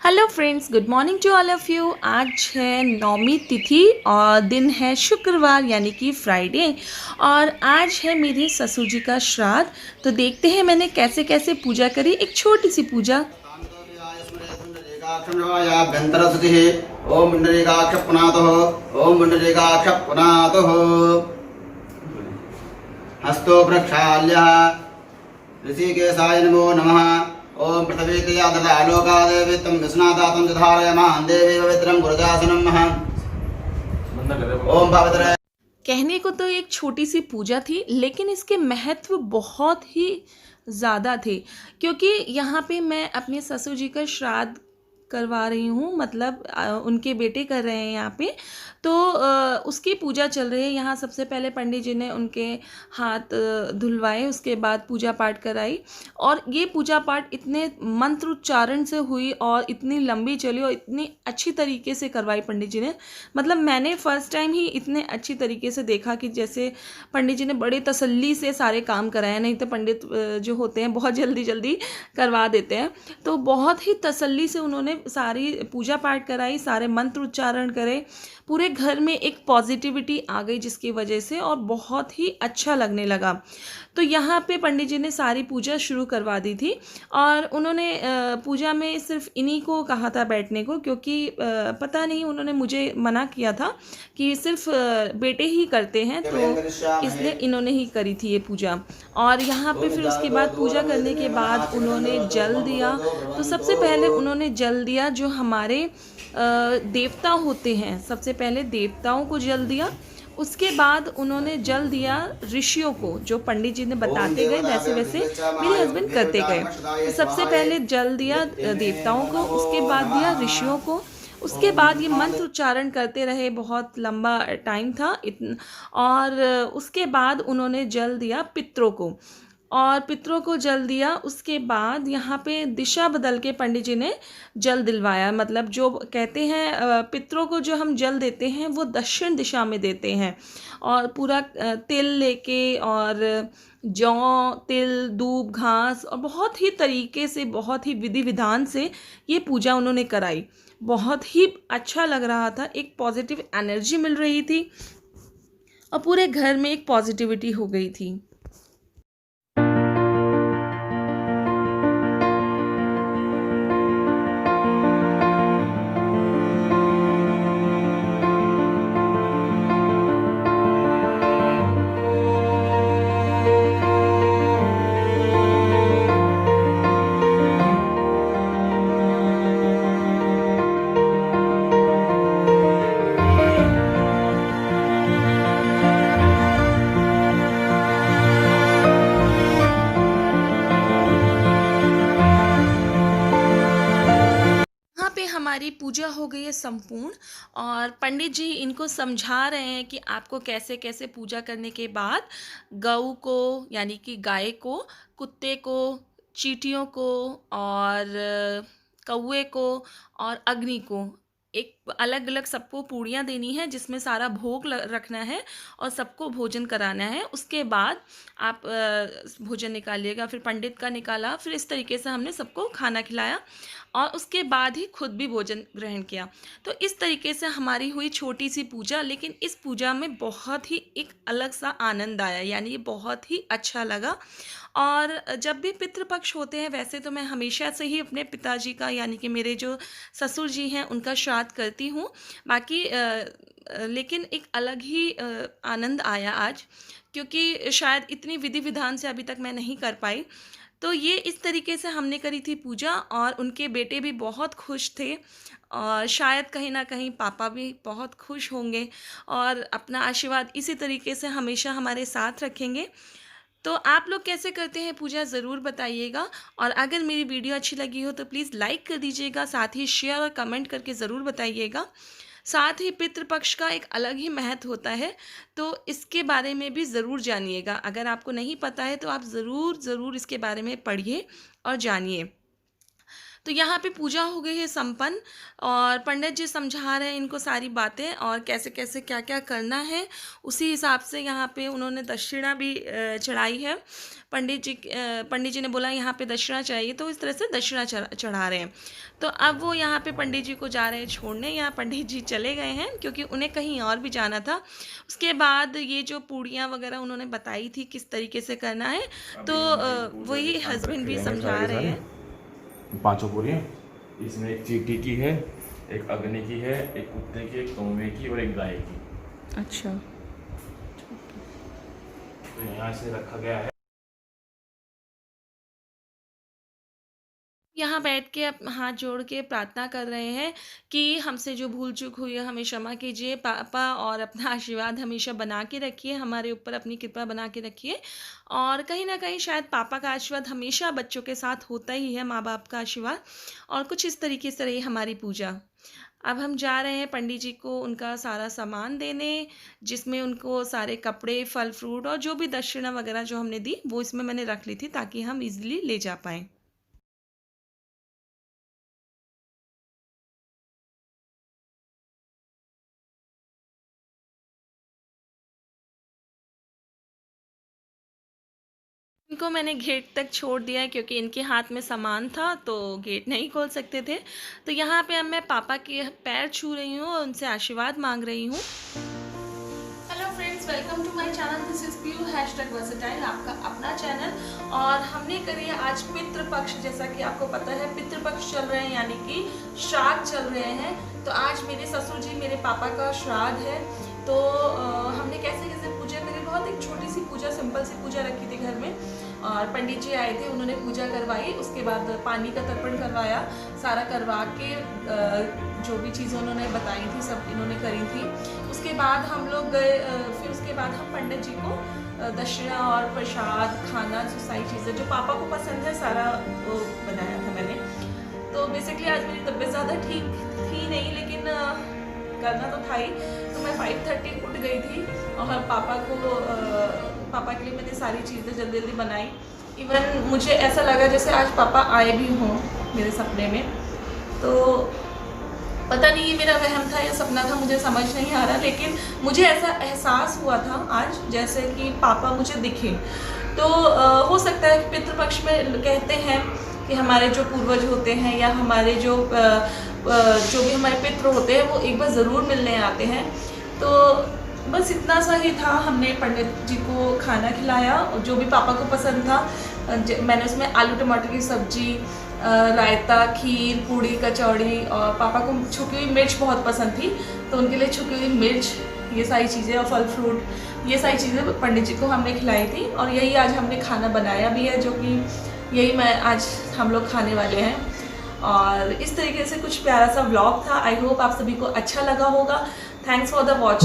Hello friends, good morning to all of you. आज है नौमी तिथि और दिन है शुक्रवार यानी कि फ्राइडे। और आज है मेरे ससुर जी का श्राद्ध। तो देखते हैं मैंने कैसे कैसे पूजा करी, एक छोटी सी पूजा। ओम पुंडरीकाक्ष पुनातः ओम पुंडरीकाक्ष पुनातः हस्तो प्रक्षाल्य ऋषिकेशाय नमो नमः। ओम पृथ्वी आलोकादेवी तम विष्णादातं च धारयमान् देवी पवित्रं गुरुदासनं महा। ओम पवित्र। कहने को तो एक छोटी सी पूजा थी, लेकिन इसके महत्व बहुत ही ज़्यादा थे, क्योंकि यहाँ पे मैं अपने ससुर जी का श्राद्ध करवा रही हूँ। मतलब उनके बेटे कर रहे हैं यहाँ पे। तो उसकी पूजा चल रही है यहाँ। सबसे पहले पंडित जी ने उनके हाथ धुलवाए, उसके बाद पूजा पाठ कराई। और ये पूजा पाठ इतने मंत्र उच्चारण से हुई और इतनी लंबी चली और इतनी अच्छी तरीके से करवाई पंडित जी ने। मतलब मैंने फ़र्स्ट टाइम ही इतने अच्छी तरीके से देखा कि जैसे पंडित जी ने बड़े तसल्ली से सारे काम कराए। नहीं तो पंडित जो होते हैं बहुत जल्दी जल्दी करवा देते हैं। तो बहुत ही तसल्ली से उन्होंने सारी पूजा पाठ कराई, सारे मंत्र उच्चारण करे। पूरे घर में एक पॉजिटिविटी आ गई जिसकी वजह से, और बहुत ही अच्छा लगने लगा। तो यहाँ पे पंडित जी ने सारी पूजा शुरू करवा दी थी। और उन्होंने पूजा में सिर्फ इन्हीं को कहा था बैठने को, क्योंकि पता नहीं उन्होंने मुझे मना किया था कि सिर्फ बेटे ही करते हैं, तो इसलिए इन्होंने ही करी थी ये पूजा। और यहाँ पे फिर उसके बाद पूजा करने के बाद उन्होंने जल दिया। तो सबसे पहले उन्होंने जल दिया जो हमारे देवता होते हैं, सबसे पहले देवताओं को जल दिया। उसके बाद उन्होंने जल दिया ऋषियों को, जो पंडित जी ने बताते गए वैसे वैसे मेरे हस्बैंड करते गए। तो सबसे पहले जल दिया देवताओं को, उसके बाद दिया ऋषियों को। उसके बाद ये मंत्र उच्चारण करते रहे, बहुत लंबा टाइम था और उसके बाद उन्होंने जल दिया पितरों को, और पितरों को जल दिया। उसके बाद यहाँ पे दिशा बदल के पंडित जी ने जल दिलवाया। मतलब जो कहते हैं पितरों को जो हम जल देते हैं वो दक्षिण दिशा में देते हैं। और पूरा तिल लेके और जौ, तिल, दूब, घास और बहुत ही तरीके से, बहुत ही विधि विधान से ये पूजा उन्होंने कराई। बहुत ही अच्छा लग रहा था, एक पॉजिटिव एनर्जी मिल रही थी और पूरे घर में एक पॉजिटिविटी हो गई थी। यहाँ पे हमारी पूजा हो गई है संपूर्ण। और पंडित जी इनको समझा रहे हैं कि आपको कैसे कैसे पूजा करने के बाद गऊ को यानी कि गाय को, कुत्ते को, चींटियों को और कौवे को और अग्नि को एक अलग अलग सबको पूड़ियाँ देनी है, जिसमें सारा भोग रखना है और सबको भोजन कराना है। उसके बाद आप भोजन निकालिएगा। फिर पंडित का निकाला, फिर इस तरीके से हमने सबको खाना खिलाया और उसके बाद ही खुद भी भोजन ग्रहण किया। तो इस तरीके से हमारी हुई छोटी सी पूजा, लेकिन इस पूजा में बहुत ही एक अलग सा आनंद आया, यानी ये बहुत ही अच्छा लगा। और जब भी पितृपक्ष होते हैं, वैसे तो मैं हमेशा से ही अपने पिताजी का यानी कि मेरे जो ससुर जी हैं उनका श्राद्ध करती हूँ। बाकी लेकिन एक अलग ही आनंद आया आज, क्योंकि शायद इतनी विधि विधान से अभी तक मैं नहीं कर पाई। तो ये इस तरीके से हमने करी थी पूजा, और उनके बेटे भी बहुत खुश थे और शायद कहीं ना कहीं पापा भी बहुत खुश होंगे और अपना आशीर्वाद इसी तरीके से हमेशा हमारे साथ रखेंगे। तो आप लोग कैसे करते हैं पूजा, ज़रूर बताइएगा। और अगर मेरी वीडियो अच्छी लगी हो तो प्लीज़ लाइक कर दीजिएगा, साथ ही शेयर और कमेंट करके ज़रूर बताइएगा। साथ ही पितृपक्ष का एक अलग ही महत्व होता है, तो इसके बारे में भी ज़रूर जानिएगा। अगर आपको नहीं पता है तो आप ज़रूर ज़रूर इसके बारे में पढ़िए और जानिए। तो यहाँ पे पूजा हो गई है संपन्न और पंडित जी समझा रहे हैं इनको सारी बातें और कैसे कैसे क्या क्या करना है। उसी हिसाब से यहाँ पे उन्होंने दक्षिणा भी चढ़ाई है। पंडित जी ने बोला यहाँ पे दक्षिणा चाहिए, तो इस तरह से दक्षिणा चढ़ा रहे हैं। तो अब वो यहाँ पे पंडित जी को जा रहे हैं छोड़ने। यहाँ पंडित जी चले गए हैं क्योंकि उन्हें कहीं और भी जाना था। उसके बाद ये जो पूड़ियाँ वगैरह उन्होंने बताई थी किस तरीके से करना है, तो वही हस्बैंड भी समझा रहे हैं। 5 पूरियाँ, इसमें एक चींटी की है, एक अग्नि की है, एक कुत्ते की, एक कौवे की और एक गाय की। अच्छा, तो यहाँ से रखा गया है। यहाँ बैठ के अब हाथ जोड़ के प्रार्थना कर रहे हैं कि हमसे जो भूल चूक हुई है हमें क्षमा कीजिए पापा, और अपना आशीर्वाद हमेशा बना के रखिए, हमारे ऊपर अपनी कृपा बना के रखिए। और कहीं ना कहीं शायद पापा का आशीर्वाद हमेशा बच्चों के साथ होता ही है, माँ बाप का आशीर्वाद। और कुछ इस तरीके से रही हमारी पूजा। अब हम जा रहे हैं पंडित जी को उनका सारा सामान देने, जिसमें उनको सारे कपड़े, फल फ्रूट और जो भी दक्षिणा वगैरह जो हमने दी वो इसमें मैंने रख ली थी ताकि हम इजीली ले जा पाएँ। इनको मैंने गेट तक छोड़ दिया है क्योंकि इनके हाथ में सामान था तो गेट नहीं खोल सकते थे। तो यहाँ पे अब मैं पापा के पैर छू रही हूँ और उनसे आशीर्वाद मांग रही हूँ। Hello friends, welcome to my channel. This is Piu #versatile, आपका अपना चैनल। और हमने करी है आज पितृपक्ष। जैसा कि आपको पता है पितृपक्ष चल रहे हैं, यानी कि श्राद्ध चल रहे हैं। तो आज मेरे ससुर जी, मेरे पापा का श्राद्ध है। तो हमने कैसे कैसे पूजा करी, बहुत एक छोटी सी पूजा, सिंपल सी पूजा रखी थी घर में। और पंडित जी आए थे, उन्होंने पूजा करवाई। उसके बाद पानी का तर्पण करवाया, सारा करवा के जो भी चीज़ें उन्होंने बताई थी सब इन्होंने करी थी। उसके बाद हम लोग गए, फिर उसके बाद हम पंडित जी को दक्षिणा और प्रसाद, खाना, जो सारी चीज़ें जो पापा को पसंद है सारा वो बनाया था मैंने। तो बेसिकली आज मेरी तबीयत ज़्यादा ठीक थी नहीं, लेकिन करना तो था ही। तो मैं 5:30 उठ गई थी और पापा के लिए मैंने सारी चीज़ें जल्दी जल्दी बनाई। इवन मुझे ऐसा लगा जैसे आज पापा आए भी हों मेरे सपने में। तो पता नहीं ये मेरा वहम था या सपना था, मुझे समझ नहीं आ रहा, लेकिन मुझे ऐसा एहसास हुआ था आज जैसे कि पापा मुझे दिखे। तो हो सकता है कि पितृपक्ष में कहते हैं कि हमारे जो पूर्वज होते हैं या हमारे जो भी हमारे पितृ होते हैं वो एक बार ज़रूर मिलने आते हैं। तो बस इतना सा ही था। हमने पंडित जी को खाना खिलाया जो भी पापा को पसंद था। मैंने उसमें आलू टमाटर की सब्जी, रायता, खीर, पूड़ी, कचौड़ी, और पापा को छुकी हुई मिर्च बहुत पसंद थी तो उनके लिए छुकी हुई मिर्च, ये सारी चीज़ें, और फल फ्रूट, ये सारी चीज़ें पंडित जी को हमने खिलाई थी। और यही आज हमने खाना बनाया भी है, जो कि यही मैं आज हम लोग खाने वाले हैं। और इस तरीके से कुछ प्यारा सा व्लॉग था। आई होप आप सभी को अच्छा लगा होगा। Thanks for the watching.